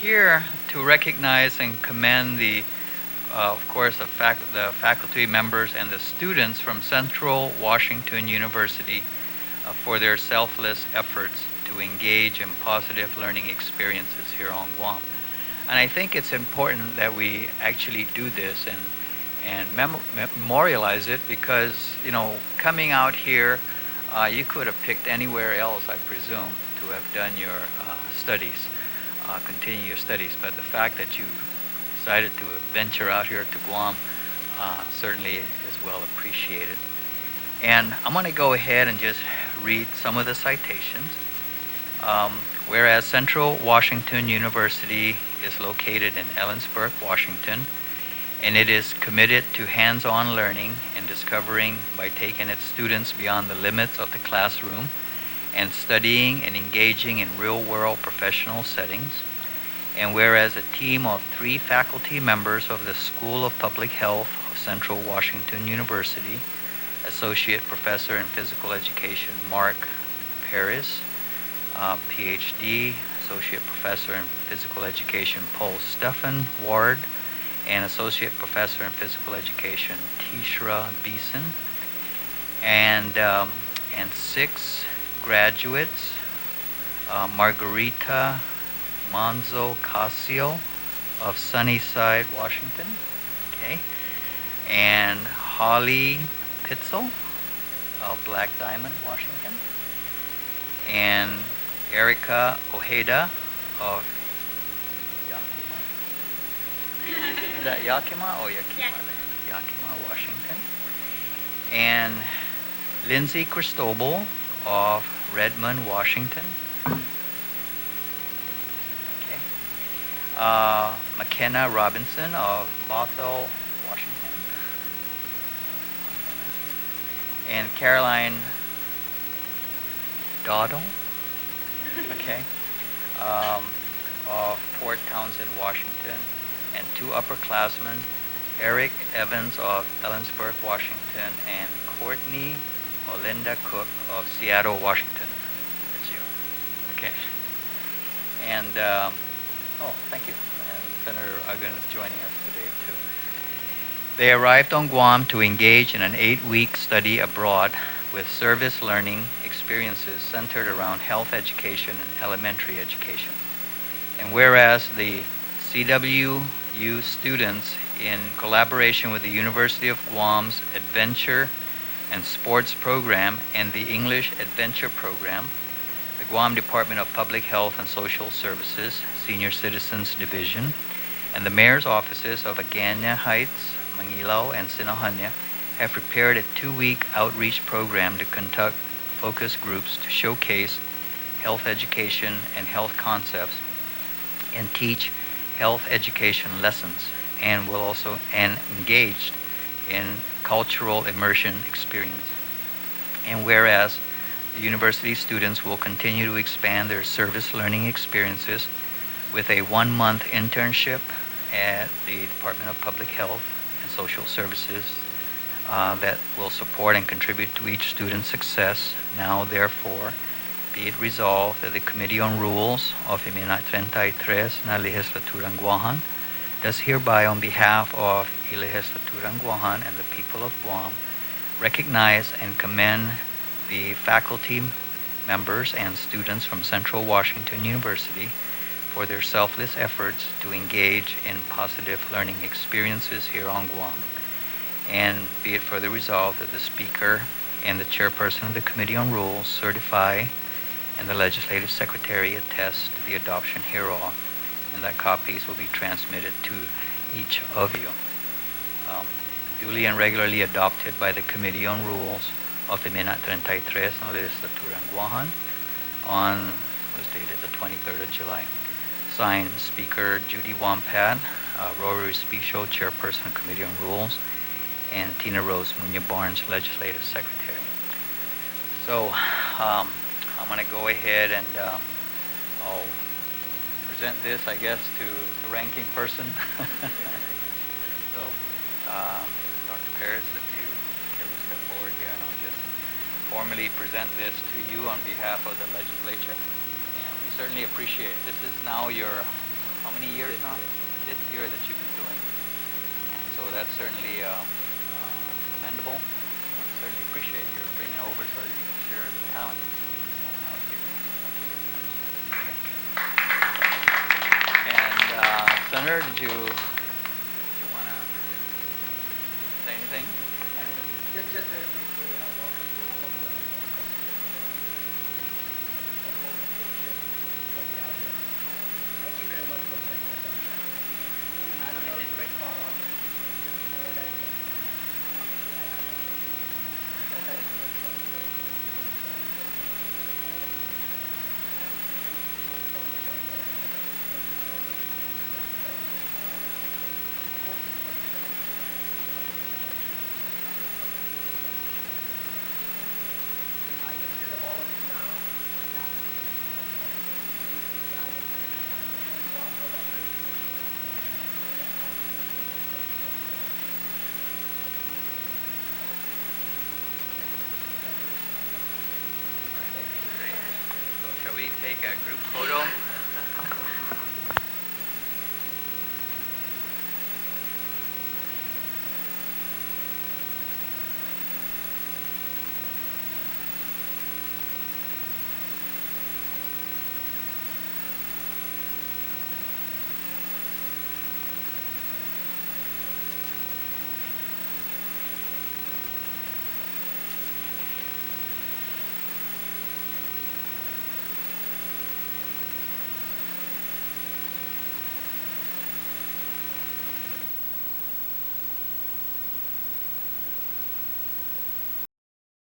here to recognize and commend of course, the faculty members and the students from Central Washington University for their selfless efforts to engage in positive learning experiences here on Guam. And I think it's important that we actually do this and memorialize it because, coming out here, you could have picked anywhere else, I presume, to have done your studies, continue your studies. But the fact that you decided to venture out here to Guam certainly is well appreciated. And I'm going to go ahead and just read some of the citations. Whereas Central Washington University is located in Ellensburg, Washington, and it is committed to hands-on learning and discovering by taking its students beyond the limits of the classroom and studying and engaging in real-world professional settings. And whereas a team of 3 faculty members of the School of Public Health of Central Washington University, Associate Professor in Physical Education Mark Paris, PhD, Associate Professor in Physical Education Paul Stephan Ward, and Associate Professor in Physical Education Tishra Beeson, and 6 graduates, Margarita Manzo Casio of Sunnyside, Washington, okay, and Holly Pitzel of Black Diamond, Washington, and Erica Ojeda of Yakima. Is that Yakima or Yakima? Yakima, Washington. And Lindsay Cristobal of Redmond, Washington. Okay. McKenna Robinson of Bothell, Washington. And Caroline Doddle, okay, of Port Townsend, Washington, and 2 upperclassmen, Eric Evans of Ellensburg, Washington, and Courtney Melinda Cook of Seattle, Washington. That's you. Okay. And, thank you. And Senator Uggan is joining us today, too. They arrived on Guam to engage in an 8-week study abroad with service learning experiences centered around health education and elementary education. And whereas the CWU students, in collaboration with the University of Guam's Adventure and Sports Program and the English Adventure Program, the Guam Department of Public Health and Social Services, Senior Citizens Division, and the Mayor's offices of Agana Heights, Mangilao, and Sinohanya have prepared a 2-week outreach program to conduct focus groups to showcase health education and health concepts and teach health education lessons, and will also engaged in cultural immersion experience. And whereas the university students will continue to expand their service learning experiences with a 1-month internship at the Department of Public Health and Social Services that will support and contribute to each student's success. Now, therefore, be it resolved that the Committee on Rules of Imina 33 na Legislaturang Guahan does hereby, on behalf of the Legislaturang Guahan and the people of Guam, recognize and commend the faculty members and students from Central Washington University for their selfless efforts to engage in positive learning experiences here on Guam. And be it further resolved that the Speaker and the Chairperson of the Committee on Rules certify and the Legislative Secretary attest to the adoption hereof, and that copies will be transmitted to each of you. Duly and regularly adopted by the Committee on Rules of the Minat 33 ng Legislaturang Guahan was dated the 23rd of July. Signed, Speaker Judy Wampat, Rory Spicio, Chairperson of Committee on Rules, and Tina Rose Munya Barnes, Legislative Secretary. So I'm going to go ahead and I'll present this, I guess, to the ranking person. So, Dr. Paris, if you care to step forward here, and I'll just formally present this to you on behalf of the legislature. And we certainly appreciate this is now your how many years now? Fifth year that you've been doing. And so that's certainly commendable. And certainly appreciate your bringing over so that you can share the talent out here. Thank you very much. And Senator, did you want to say anything? Just very briefly, welcome to all of you. Thank you very much for setting us up. I don't know, it's a great call off. I consider all of you now So shall we take a group photo?